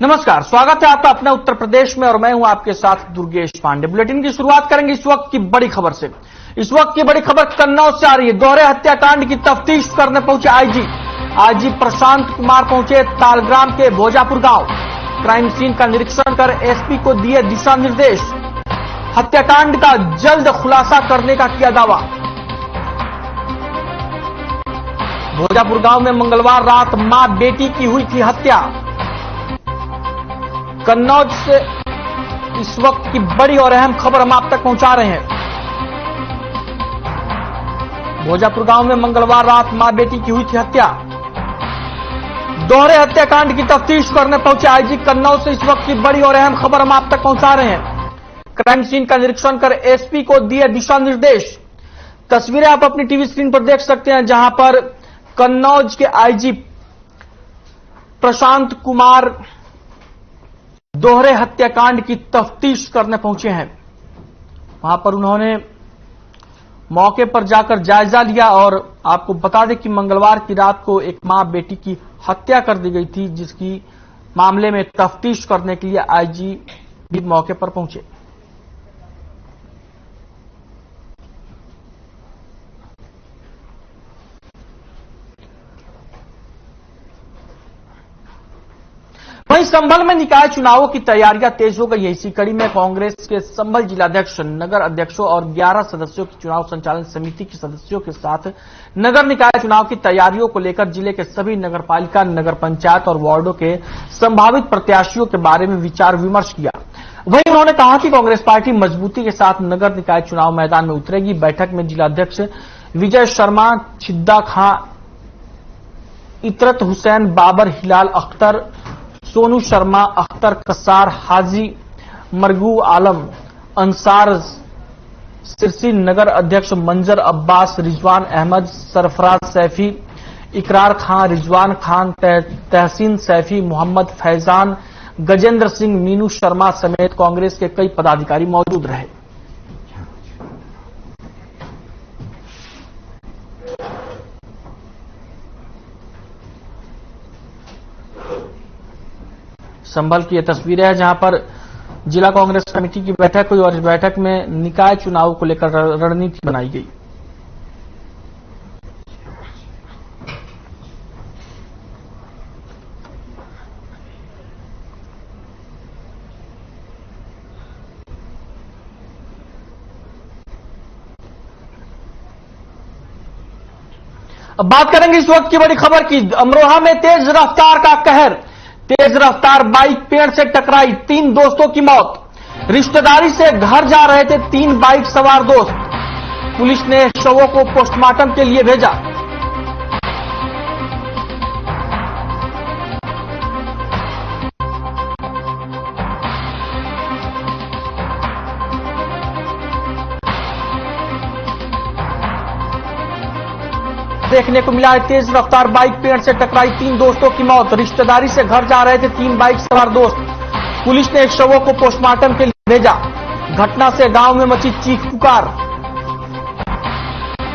नमस्कार, स्वागत है आपका अपने उत्तर प्रदेश में और मैं हूं आपके साथ दुर्गेश पांडे। बुलेटिन की शुरुआत करेंगे इस वक्त की बड़ी खबर से। इस वक्त की बड़ी खबर कन्नौज से आ रही है। दोहरे हत्याकांड की तफ्तीश करने पहुंचे आईजी प्रशांत कुमार पहुंचे तालग्राम के भोजापुर गांव। क्राइम सीन का निरीक्षण कर एसपी को दिए दिशा निर्देश। हत्याकांड का जल्द खुलासा करने का किया दावा। भोजापुर गांव में मंगलवार रात मां बेटी की हुई थी हत्या। कन्नौज से इस वक्त की बड़ी और अहम खबर हम आप तक पहुंचा रहे हैं। भोजापुर गांव में मंगलवार रात मां बेटी की हुई थी हत्या। दोहरे हत्याकांड की तफ्तीश करने पहुंचे आईजी कन्नौज से इस वक्त की बड़ी और अहम खबर हम आप तक पहुंचा रहे हैं। क्राइम सीन का निरीक्षण कर एसपी को दिए दिशा निर्देश। तस्वीरें आप अपनी टीवी स्क्रीन पर देख सकते हैं, जहां पर कन्नौज के आईजी प्रशांत कुमार दोहरे हत्याकांड की तफ्तीश करने पहुंचे हैं। वहां पर उन्होंने मौके पर जाकर जायजा लिया और आपको बता दें कि मंगलवार की रात को एक मां बेटी की हत्या कर दी गई थी, जिसकी मामले में तफ्तीश करने के लिए आईजी भी मौके पर पहुंचे। वहीं संभल में निकाय चुनावों की तैयारियां तेज हो गई है। इसी कड़ी में कांग्रेस के संभल जिलाध्यक्ष, नगर अध्यक्षों और 11 सदस्यों की चुनाव संचालन समिति के सदस्यों के साथ नगर निकाय चुनाव की तैयारियों को लेकर जिले के सभी नगरपालिका, नगर पंचायत और वार्डों के संभावित प्रत्याशियों के बारे में विचार विमर्श किया। वहीं उन्होंने कहा कि कांग्रेस पार्टी मजबूती के साथ नगर निकाय चुनाव मैदान में उतरेगी। बैठक में जिलाध्यक्ष विजय शर्मा, छिद्दा खां, इतरत हुसैन, बाबर, हिलाल अख्तर, सोनू शर्मा, अख्तर कसार, हाजी मरगू आलम, अंसार सिरसी, नगर अध्यक्ष मंजर अब्बास, रिजवान अहमद, सरफराज सैफी, इकरार खां, रिजवान खान, तहसीन सैफी, मोहम्मद फैजान, गजेंद्र सिंह, मीनू शर्मा समेत कांग्रेस के कई पदाधिकारी मौजूद रहे। संभल की यह तस्वीरें हैं, जहां पर जिला कांग्रेस कमेटी की बैठक हुई और इस बैठक में निकाय चुनाव को लेकर रणनीति बनाई गई। अब बात करेंगे इस वक्त की बड़ी खबर की। अमरोहा में तेज रफ्तार का कहर। तेज रफ्तार बाइक पेड़ से टकराई, 3 दोस्तों की मौत। रिश्तेदारी से घर जा रहे थे 3 बाइक सवार दोस्त। पुलिस ने शवों को पोस्टमार्टम के लिए भेजा। देखने को मिला है तेज रफ्तार बाइक पेड़ से टकराई, 3 दोस्तों की मौत। रिश्तेदारी से घर जा रहे थे 3 बाइक सवार दोस्त। पुलिस ने शवों को पोस्टमार्टम के लिए भेजा। घटना से गांव में मची चीख पुकार।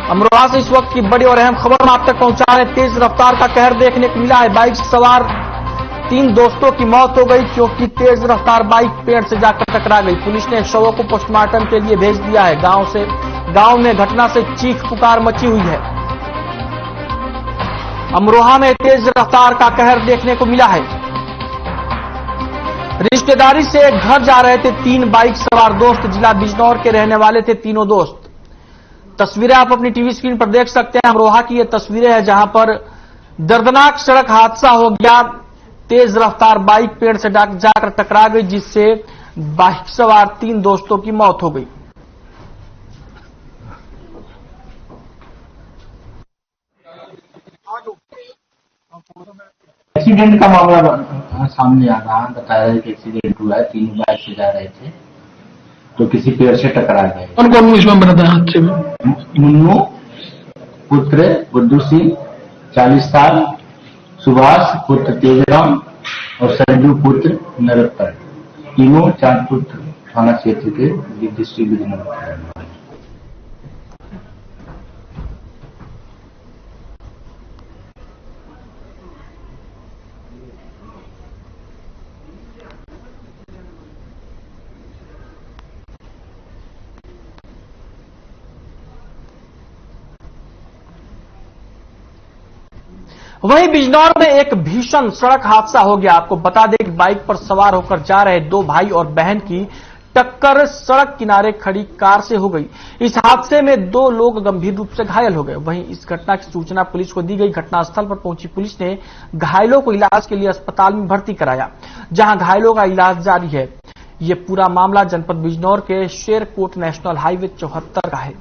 अमरोहा से इस वक्त की बड़ी और अहम खबर आप तक पहुंचा रहे हैं। तेज रफ्तार का कहर देखने को मिला है। बाइक सवार 3 दोस्तों की मौत हो गई क्योंकि तेज रफ्तार बाइक पेड़ से जाकर टकरा गई। पुलिस ने शवों को पोस्टमार्टम के लिए भेज दिया है। गांव में घटना से चीख पुकार मची हुई है। अमरोहा में तेज रफ्तार का कहर देखने को मिला है। रिश्तेदारी से घर जा रहे थे 3 बाइक सवार दोस्त। जिला बिजनौर के रहने वाले थे तीनों दोस्त। तस्वीरें आप अपनी टीवी स्क्रीन पर देख सकते हैं। अमरोहा की ये तस्वीरें हैं, जहां पर दर्दनाक सड़क हादसा हो गया। तेज रफ्तार बाइक पेड़ से जाकर टकरा गई, जिससे बाइक सवार 3 दोस्तों की मौत हो गई। एक्सीडेंट का मामला सामने आ रहा है। बताया है कि एक्सीडेंट हुआ है, 3 बाइक से जा रहे थे तो किसी पेड़ से टकरा गए। कौन कौन इसमें बना था हादसे में? मुन्नू पुत्र बुद्धू सिंह 40 साल, सुभाष पुत्र तेजराम और संजू पुत्र नरोत्तम, तीनों चांदपुर थाना क्षेत्र के डिस्ट्रिक्ट बिजनौर। वहीं बिजनौर में एक भीषण सड़क हादसा हो गया। आपको बता दें कि बाइक पर सवार होकर जा रहे दो भाई और बहन की टक्कर सड़क किनारे खड़ी कार से हो गई। इस हादसे में दो लोग गंभीर रूप से घायल हो गए। वहीं इस घटना की सूचना पुलिस को दी गई। घटनास्थल पर पहुंची पुलिस ने घायलों को इलाज के लिए अस्पताल में भर्ती कराया, जहां घायलों का इलाज जारी है। ये पूरा मामला जनपद बिजनौर के शेरकोट नेशनल हाईवे 74 का है।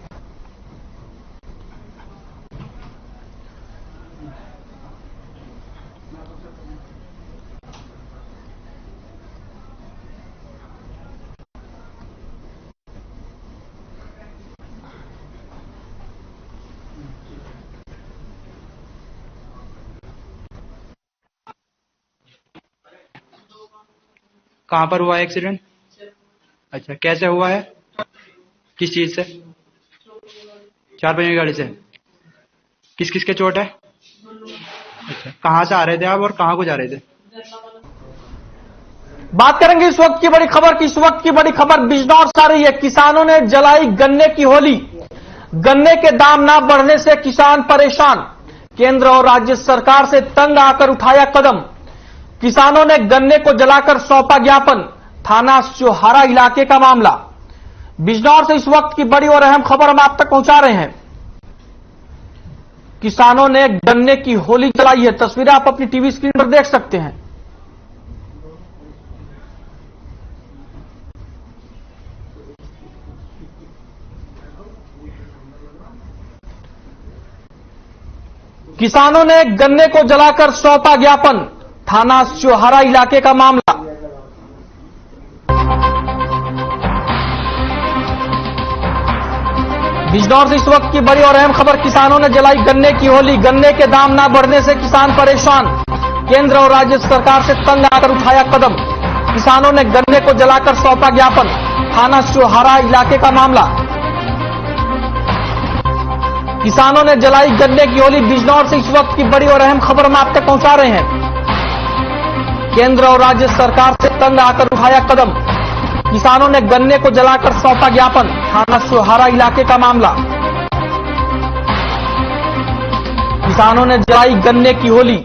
कहाँ पर हुआ है एक्सीडेंट? अच्छा, कैसे हुआ है? किस चीज से? 4 पहिए की गाड़ी से। किस किस के चोट है? अच्छा, कहाँ से आ रहे थे आप और कहाँ को जा रहे थे? बात करेंगे इस वक्त की बड़ी खबर की। इस वक्त की बड़ी खबर बिजनौर से आ रही है। किसानों ने जलाई गन्ने की होली। गन्ने के दाम न बढ़ने से किसान परेशान। केंद्र और राज्य सरकार से तंग आकर उठाया कदम। किसानों ने गन्ने को जलाकर सौंपा ज्ञापन। थाना चौहारा इलाके का मामला। बिजनौर से इस वक्त की बड़ी और अहम खबर हम आप तक पहुंचा रहे हैं। किसानों ने गन्ने की होली जलाई है। तस्वीरें आप अपनी टीवी स्क्रीन पर देख सकते हैं। किसानों ने गन्ने को जलाकर सौंपा ज्ञापन। थाना चौहारा इलाके का मामला। बिजनौर से इस वक्त की बड़ी और अहम खबर। किसानों ने जलाई गन्ने की होली। गन्ने के दाम न बढ़ने से किसान परेशान। केंद्र और राज्य सरकार से तंग आकर उठाया कदम। किसानों ने गन्ने को जलाकर सौंपा ज्ञापन। थाना चौहारा इलाके का मामला। किसानों ने जलाई गन्ने की होली। बिजनौर से इस वक्त की बड़ी और अहम खबर हम आप तक पहुंचा रहे हैं। केंद्र और राज्य सरकार से तंग आकर उठाया कदम। किसानों ने गन्ने को जलाकर सौंपा ज्ञापन। थाना चौहारा इलाके का मामला। किसानों ने जलाई गन्ने की होली।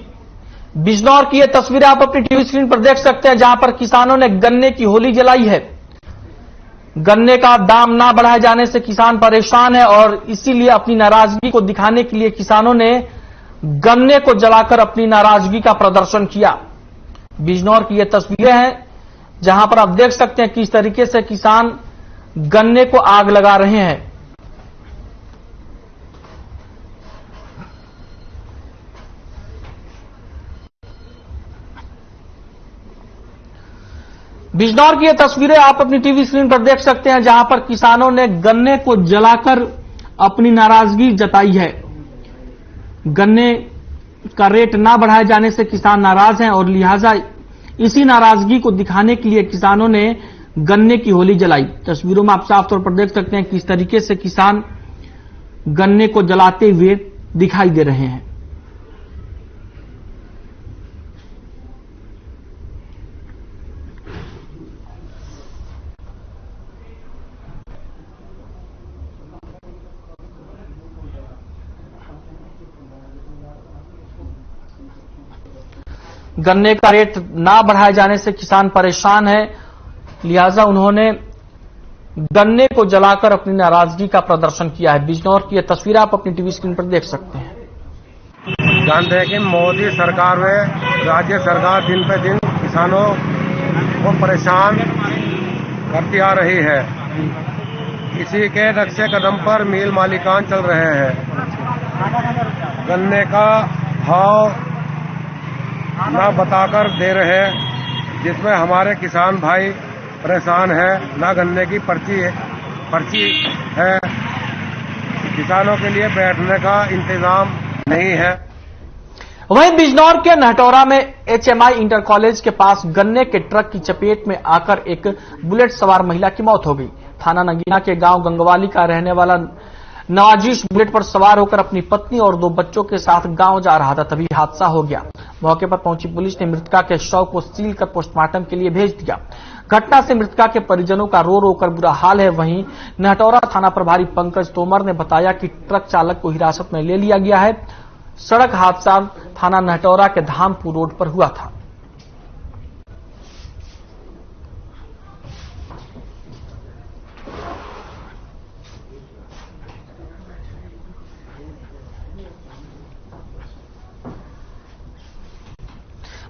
बिजनौर की ये तस्वीरें आप अपनी टीवी स्क्रीन पर देख सकते हैं, जहां पर किसानों ने गन्ने की होली जलाई है। गन्ने का दाम ना बढ़ाए जाने से किसान परेशान है और इसीलिए अपनी नाराजगी को दिखाने के लिए किसानों ने गन्ने को जलाकर अपनी नाराजगी का प्रदर्शन किया। बिजनौर की ये तस्वीरें हैं, जहां पर आप देख सकते हैं किस तरीके से किसान गन्ने को आग लगा रहे हैं। बिजनौर की ये तस्वीरें आप अपनी टीवी स्क्रीन पर देख सकते हैं, जहां पर किसानों ने गन्ने को जलाकर अपनी नाराजगी जताई है। गन्ने का रेट ना बढ़ाए जाने से किसान नाराज हैं और लिहाजा इसी नाराजगी को दिखाने के लिए किसानों ने गन्ने की होली जलाई। तस्वीरों में आप साफ तौर पर देख सकते हैं किस तरीके से किसान गन्ने को जलाते हुए दिखाई दे रहे हैं। गन्ने का रेट ना बढ़ाए जाने से किसान परेशान है, लिहाजा उन्होंने गन्ने को जलाकर अपनी नाराजगी का प्रदर्शन किया है। बिजनौर की यह तस्वीर आप अपनी टीवी स्क्रीन पर देख सकते हैं। जानते हैं कि मोदी सरकार व राज्य सरकार दिन पे दिन किसानों को परेशान करती आ रही है। इसी के नक्शे कदम पर मिल मालिकान चल रहे हैं। गन्ने का भाव ना बताकर दे रहे हैं, जिसमें हमारे किसान भाई परेशान हैं। ना गन्ने की पर्ची है। किसानों के लिए बैठने का इंतजाम नहीं है। वहीं बिजनौर के नहटौरा में HMI इंटर कॉलेज के पास गन्ने के ट्रक की चपेट में आकर एक बुलेट सवार महिला की मौत हो गई। थाना नगीना के गांव गंगवाली का रहने वाला नवाजीश बुलेट पर सवार होकर अपनी पत्नी और 2 बच्चों के साथ गांव जा रहा था, तभी हादसा हो गया। मौके पर पहुंची पुलिस ने मृतका के शव को सील कर पोस्टमार्टम के लिए भेज दिया। घटना से मृतका के परिजनों का रो रो कर बुरा हाल है। वहीं नहटौरा थाना प्रभारी पंकज तोमर ने बताया कि ट्रक चालक को हिरासत में ले लिया गया है। सड़क हादसा थाना नहटौरा के धामपुर रोड पर हुआ था।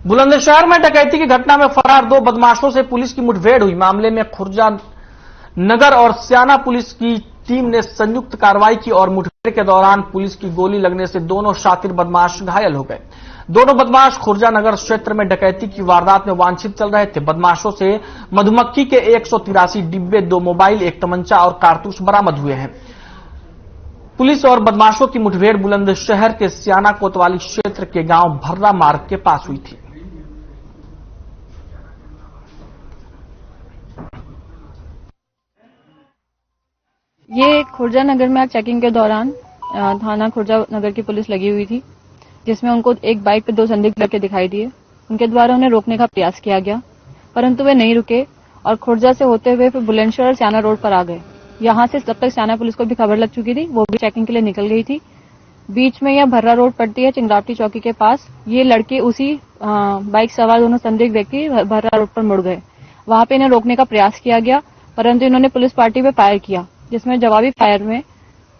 बुलंदशहर में डकैती की घटना में फरार 2 बदमाशों से पुलिस की मुठभेड़ हुई। मामले में खुर्जा नगर और स्याना पुलिस की टीम ने संयुक्त कार्रवाई की और मुठभेड़ के दौरान पुलिस की गोली लगने से दोनों शातिर बदमाश घायल हो गए। दोनों बदमाश खुर्जा नगर क्षेत्र में डकैती की वारदात में वांछित चल रहे थे। बदमाशों से मधुमक्खी के 183 डिब्बे, 2 मोबाइल, 1 तमंचा और कारतूस बरामद हुए हैं। पुलिस और बदमाशों की मुठभेड़ बुलंदशहर के स्याना कोतवाली क्षेत्र के गांव भर्रा मार्ग के पास हुई थी। ये खुर्जा नगर में आज चेकिंग के दौरान थाना खुर्जा नगर की पुलिस लगी हुई थी, जिसमें उनको एक बाइक पे 2 संदिग्ध लड़के दिखाई दिए। उनके द्वारा उन्हें रोकने का प्रयास किया गया, परंतु वे नहीं रुके और खुर्जा से होते हुए फिर बुलंदशहर और स्याना रोड पर आ गए। यहाँ से तब तक स्याना पुलिस को भी खबर लग चुकी थी, वो भी चेकिंग के लिए निकल गई थी। बीच में यह भर्रा रोड पड़ती है चिंगरावटी चौकी के पास। ये लड़के उसी बाइक सवार दोनों संदिग्ध व्यक्ति भर्रा रोड पर मुड़ गए। वहां पे इन्हें रोकने का प्रयास किया गया, परंतु इन्होंने पुलिस पार्टी पे फायर किया, जिसमें जवाबी फायर में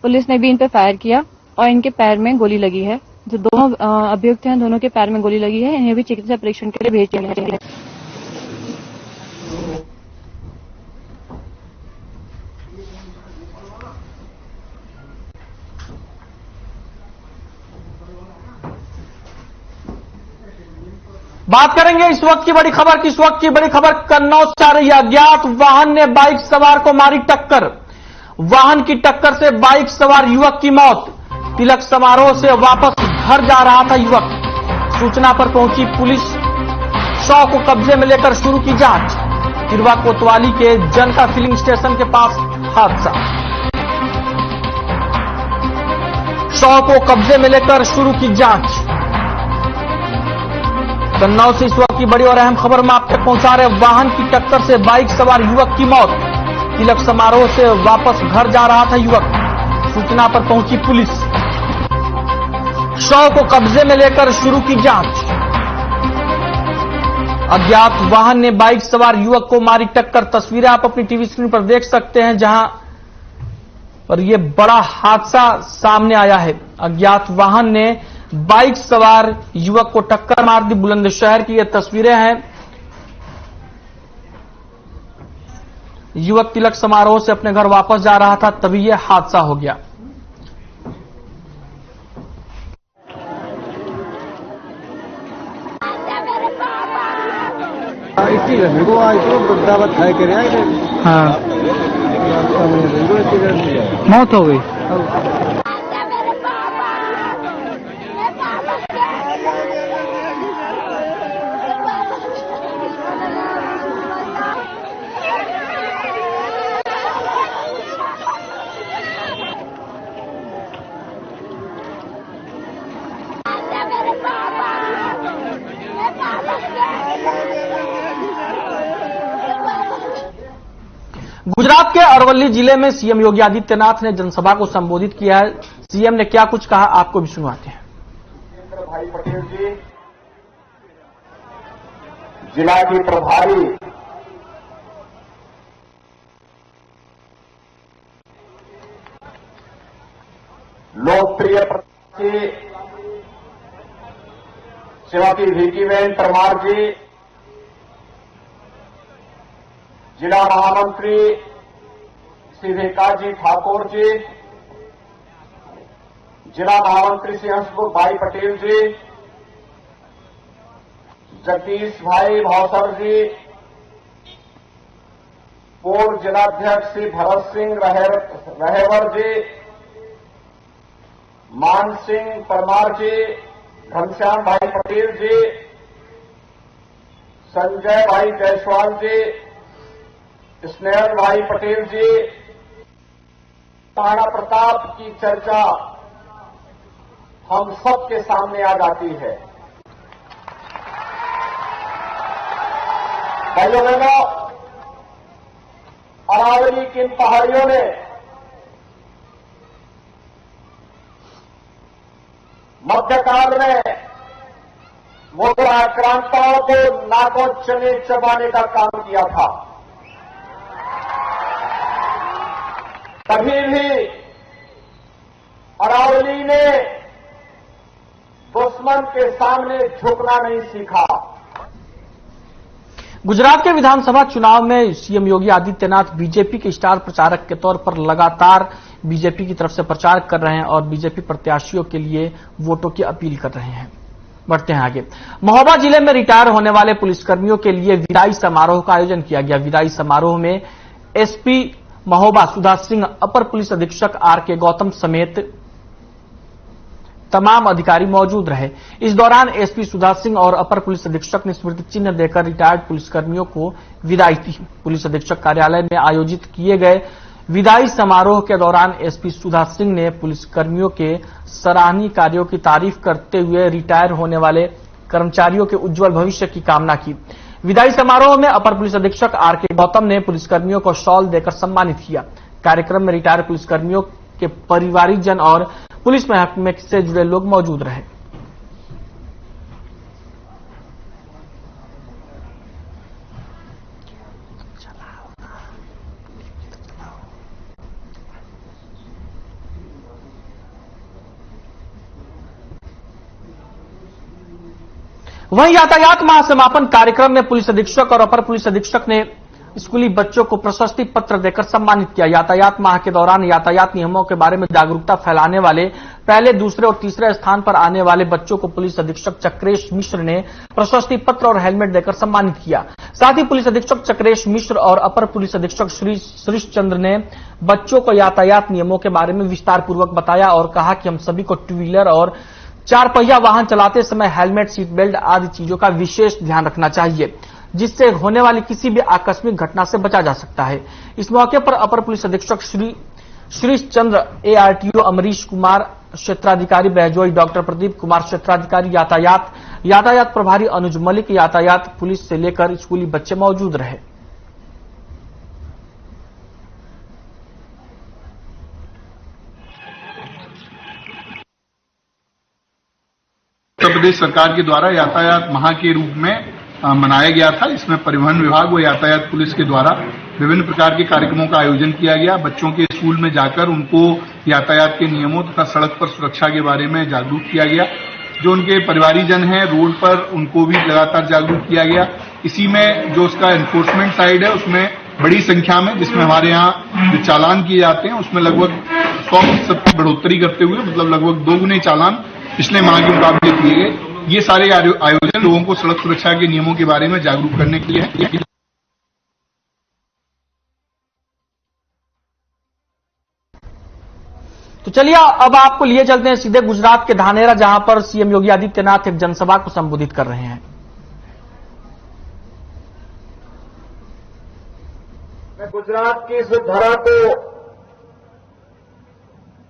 पुलिस ने भी इन पे फायर किया और इनके पैर में गोली लगी है। जो दोनों अभियुक्त हैं, दोनों के पैर में गोली लगी है। इन्हें भी चिकित्सा परीक्षण के लिए भेज दिया गया है। बात करेंगे इस वक्त की बड़ी खबर की। इस वक्त की बड़ी खबर कन्नौज से आ रही है। अज्ञात वाहन ने बाइक सवार को मारी टक्कर। वाहन की टक्कर से बाइक सवार युवक की मौत। तिलक समारोह से वापस घर जा रहा था युवक। सूचना पर पहुंची पुलिस। शव को कब्जे में लेकर शुरू की जांच। तिरवा कोतवाली के जनता फिलिंग स्टेशन के पास हादसा। शव को कब्जे में लेकर शुरू की जांच। कन्नौज से इस वक्त की बड़ी और अहम खबर में आप तक पहुंचा रहे। वाहन की टक्कर से बाइक सवार युवक की मौत। तिलक समारोह से वापस घर जा रहा था युवक। सूचना पर पहुंची पुलिस। शव को कब्जे में लेकर शुरू की जांच। अज्ञात वाहन ने बाइक सवार युवक को मारी टक्कर। तस्वीरें आप अपनी टीवी स्क्रीन पर देख सकते हैं, जहां पर यह बड़ा हादसा सामने आया है। अज्ञात वाहन ने बाइक सवार युवक को टक्कर मार दी। बुलंदशहर की ये तस्वीरें हैं। युवक तिलक समारोह से अपने घर वापस जा रहा था, तभी यह हादसा हो गया। हाँ, मौत हो गई। गुजरात के अरवल्ली जिले में सीएम योगी आदित्यनाथ ने जनसभा को संबोधित किया है। सीएम ने क्या कुछ कहा, आपको भी सुनवाते हैं। भाई पटेल जी जिला की प्रभारी लोकप्रिय प्रत्याशी श्रीमती विकीबेन परमार जी, जिला महामंत्री श्री विकास ठाकुर जी, जिला महामंत्री श्री हंसमुख भाई पटेल जी, जगदीश भाई भावसर जी, पूर्व जिलाध्यक्ष श्री भरत सिंह रहेवर जी, मान सिंह परमार जी, घनश्याम भाई पटेल जी, संजय भाई जायसवाल जी, स्नेहल भाई पटेल जी। महाराणा प्रताप की चर्चा हम सबके सामने आ जाती है। भाइयों बहनों, अरावली की इन पहाड़ियों ने मध्यकाल में मुगल आक्रांताओं को नाकों चने चबाने का काम किया था। कभी भी अरावली ने दुश्मन के सामने झुकना नहीं सीखा। गुजरात के विधानसभा चुनाव में सीएम योगी आदित्यनाथ बीजेपी के स्टार प्रचारक के तौर पर लगातार बीजेपी की तरफ से प्रचार कर रहे हैं और बीजेपी प्रत्याशियों के लिए वोटों की अपील कर रहे हैं। बढ़ते हैं आगे। महोबा जिले में रिटायर होने वाले पुलिसकर्मियों के लिए विदाई समारोह का आयोजन किया गया। विदाई समारोह में एसपी महोबा सुधा सिंह, अपर पुलिस अधीक्षक आरके गौतम समेत तमाम अधिकारी मौजूद रहे। इस दौरान एसपी सुधा सिंह और अपर पुलिस अधीक्षक ने स्मृति चिन्ह देकर रिटायर्ड पुलिसकर्मियों को विदाई दी। पुलिस अधीक्षक कार्यालय में आयोजित किए गए विदाई समारोह के दौरान एसपी सुधा सिंह ने पुलिसकर्मियों के सराहनीय कार्यों की तारीफ करते हुए रिटायर होने वाले कर्मचारियों के उज्जवल भविष्य की कामना की। विदाई समारोह में अपर पुलिस अधीक्षक आरके गौतम ने पुलिसकर्मियों को शॉल देकर सम्मानित किया। कार्यक्रम में रिटायर पुलिसकर्मियों के परिवारजन और पुलिस महकमे से जुड़े लोग मौजूद रहे। वहीं यातायात माह समापन कार्यक्रम में पुलिस अधीक्षक और अपर पुलिस अधीक्षक ने स्कूली बच्चों को प्रशस्ति पत्र देकर सम्मानित किया। यातायात माह के दौरान यातायात नियमों के बारे में जागरूकता फैलाने वाले पहले, दूसरे और तीसरे स्थान पर आने वाले बच्चों को पुलिस अधीक्षक चक्रेश मिश्र ने प्रशस्ति पत्र और हेलमेट देकर सम्मानित किया। साथ ही पुलिस अधीक्षक चक्रेश मिश्र और अपर पुलिस अधीक्षक श्री श्रीश चंद्र ने बच्चों को यातायात नियमों के बारे में विस्तार पूर्वक बताया और कहा कि हम सभी को टू व्हीलर और चार पहिया वाहन चलाते समय हेलमेट, सीट बेल्ट आदि चीजों का विशेष ध्यान रखना चाहिए, जिससे होने वाली किसी भी आकस्मिक घटना से बचा जा सकता है। इस मौके पर अपर पुलिस अधीक्षक श्री चंद्र, एआरटीओ अमरीश कुमार, क्षेत्राधिकारी बहजोई डॉक्टर प्रदीप कुमार, क्षेत्राधिकारी यातायात प्रभारी अनुज मलिक, यातायात पुलिस से लेकर स्कूली बच्चे मौजूद रहे। उत्तर प्रदेश सरकार के द्वारा यातायात माह के रूप में मनाया गया था। इसमें परिवहन विभाग व यातायात पुलिस के द्वारा विभिन्न प्रकार के कार्यक्रमों का आयोजन किया गया। बच्चों के स्कूल में जाकर उनको यातायात के नियमों तथा सड़क पर सुरक्षा के बारे में जागरूक किया गया। जो उनके परिवारीजन हैं रोड पर, उनको भी लगातार जागरूक किया गया। इसी में जो उसका एनफोर्समेंट साइड है उसमें बड़ी संख्या में, जिसमें हमारे यहाँ जो चालान किए जाते हैं उसमें लगभग 100% की बढ़ोतरी करते हुए मतलब लगभग 2 गुने चालान पिछले माह के मुकाबले किए गए। ये सारे आयोजन लोगों को सड़क सुरक्षा के नियमों के बारे में जागरूक करने के लिए है। तो चलिए अब आपको लिए चलते हैं सीधे गुजरात के धानेरा, जहां पर सीएम योगी आदित्यनाथ एक जनसभा को संबोधित कर रहे हैं। मैं गुजरात की इस धरा को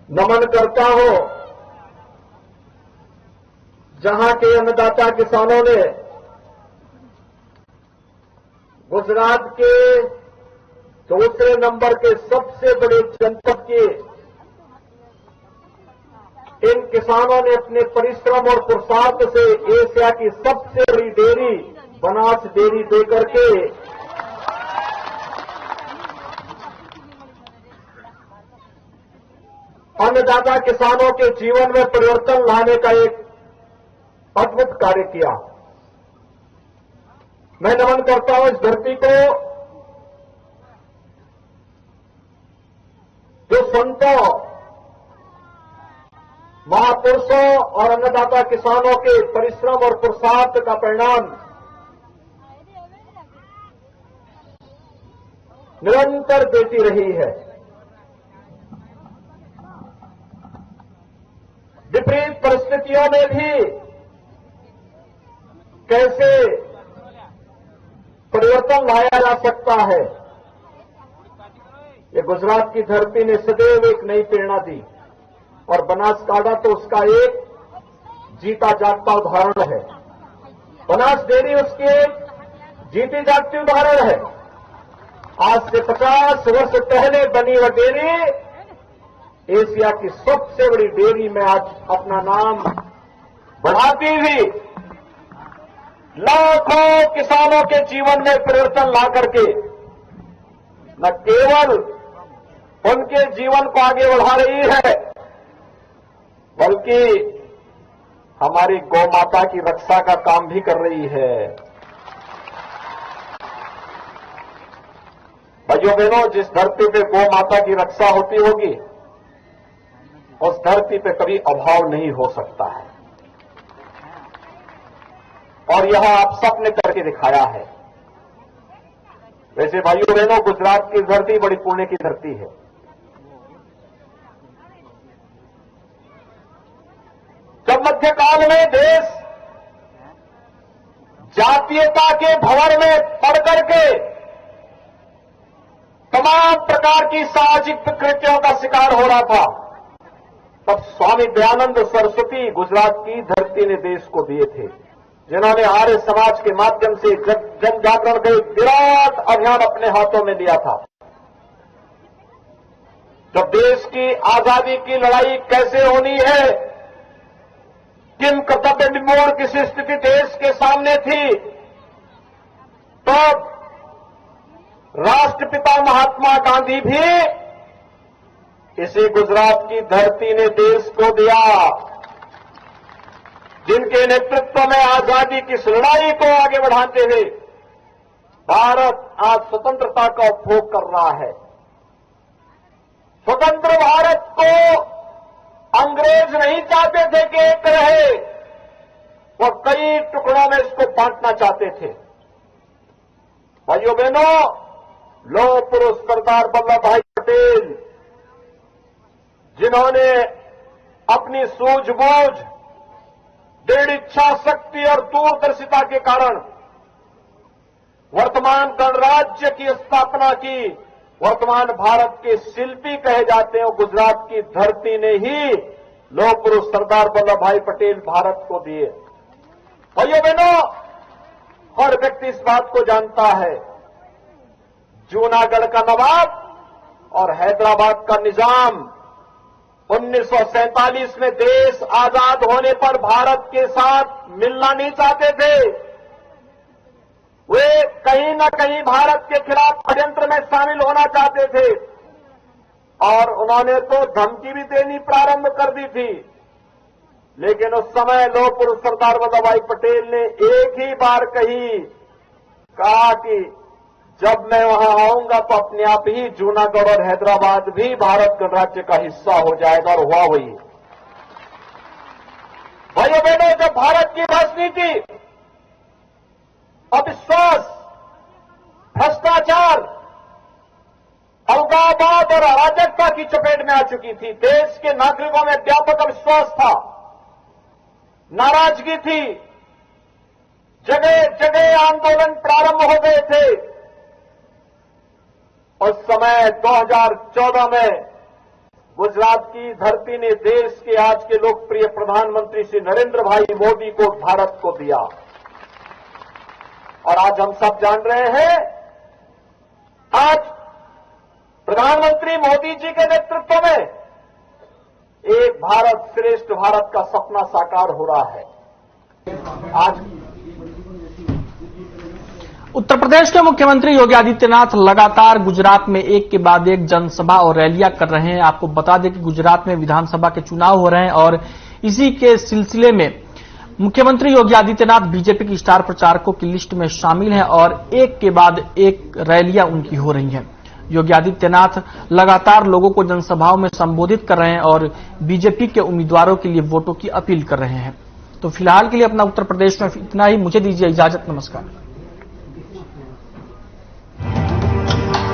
नमन करता हूं, जहां के अन्नदाता किसानों ने गुजरात के दूसरे नंबर के सबसे बड़े जनपद के इन किसानों ने अपने परिश्रम और पुरुषार्थ से एशिया की सबसे बड़ी डेयरी बनास डेयरी देकर के अन्नदाता किसानों के जीवन में परिवर्तन लाने का एक अद्भुत कार्य किया। मैं नमन करता हूं इस धरती को, जो संतों, महापुरुषों और अन्नदाता किसानों के परिश्रम और पुरुषार्थ का परिणाम निरंतर देती रही है। विपरीत परिस्थितियों में भी कैसे परिवर्तन लाया जा सकता है, ये गुजरात की धरती ने सदैव एक नई प्रेरणा दी और बनासकांठा तो उसका एक जीता जागता उदाहरण है। बनास डेयरी उसकी एक जीती जागती उदाहरण है। आज से 50 वर्ष पहले बनी वह डेयरी एशिया की सबसे बड़ी डेयरी में आज अपना नाम बढ़ाती हुई लाखों किसानों के जीवन में परिवर्तन ला करके न केवल उनके जीवन को आगे बढ़ा रही है, बल्कि हमारी गौ माता की रक्षा का काम भी कर रही है। भाइयों बहनों, जिस धरती पे गौ माता की रक्षा होती होगी, उस धरती पे कभी अभाव नहीं हो सकता है। और यह आप सबने करके दिखाया है। वैसे भाइयों बहनों, गुजरात की धरती बड़ी पुण्य की धरती है। जब मध्यकाल में देश जातीयता के भंवर में पड़ करके तमाम प्रकार की सामाजिक विकृतियों का शिकार हो रहा था, तब स्वामी दयानंद सरस्वती गुजरात की धरती ने देश को दिए थे, जिन्होंने आर्य समाज के माध्यम से जन जागरण का एक विराट अभियान अपने हाथों में लिया था। जब देश की आजादी की लड़ाई कैसे होनी है, किन कर्तव्य निमोड़ किस स्थिति देश के सामने थी, तो राष्ट्रपिता महात्मा गांधी भी इसी गुजरात की धरती ने देश को दिया, जिनके नेतृत्व में आजादी की इस लड़ाई को आगे बढ़ाते हुए भारत आज स्वतंत्रता का उपभोग कर रहा है। स्वतंत्र भारत को अंग्रेज नहीं चाहते थे कि एक रहे, वो कई टुकड़ों में इसको बांटना चाहते थे। भाइयों बहनों, लौह पुरुष सरदार वल्लभ भाई पटेल, जिन्होंने अपनी सूझबूझ, दृढ़ इच्छा शक्ति और दूरदर्शिता के कारण वर्तमान गणराज्य की स्थापना की, वर्तमान भारत के शिल्पी कहे जाते हैं, गुजरात की धरती ने ही लौह पुरुष सरदार वल्लभ भाई पटेल भारत को दिए। भाइयों बहनों, हर व्यक्ति इस बात को जानता है, जूनागढ़ का नवाब और हैदराबाद का निजाम 1947 में देश आजाद होने पर भारत के साथ मिलना नहीं चाहते थे। वे कहीं न कहीं भारत के खिलाफ षड्यंत्र में शामिल होना चाहते थे और उन्होंने तो धमकी भी देनी प्रारंभ कर दी थी। लेकिन उस समय लौह पुरुष सरदार वल्लभ भाई पटेल ने एक ही बार कहा कि जब मैं वहां आऊंगा तो अपने आप ही जूनागढ़ और हैदराबाद भी भारत गणराज्य का हिस्सा हो जाएगा, और हुआ वही। भाइयों बहनों, जब भारत की राजनीति अविश्वास, भ्रष्टाचार, अलगाववाद और अराजकता की चपेट में आ चुकी थी, देश के नागरिकों में व्यापक अविश्वास था, नाराजगी थी, जगह जगह आंदोलन प्रारंभ हो गए थे। उस समय 2014 में गुजरात की धरती ने देश के आज के लोकप्रिय प्रधानमंत्री श्री नरेंद्र भाई मोदी को भारत को दिया, और आज हम सब जान रहे हैं, आज प्रधानमंत्री मोदी जी के नेतृत्व में एक भारत श्रेष्ठ भारत का सपना साकार हो रहा है। आज उत्तर प्रदेश के मुख्यमंत्री योगी आदित्यनाथ लगातार गुजरात में एक के बाद एक जनसभा और रैलियां कर रहे हैं। आपको बता दें कि गुजरात में विधानसभा के चुनाव हो रहे हैं और इसी के सिलसिले में मुख्यमंत्री योगी आदित्यनाथ बीजेपी की स्टार प्रचारकों की लिस्ट में शामिल हैं और एक के बाद एक रैलियां उनकी हो रही हैं। योगी आदित्यनाथ लगातार लोगों को जनसभाओं में संबोधित कर रहे हैं और बीजेपी के उम्मीदवारों के लिए वोटों की अपील कर रहे हैं। तो फिलहाल के लिए अपना उत्तर प्रदेश में इतना ही। मुझे दीजिए इजाजत। नमस्कार।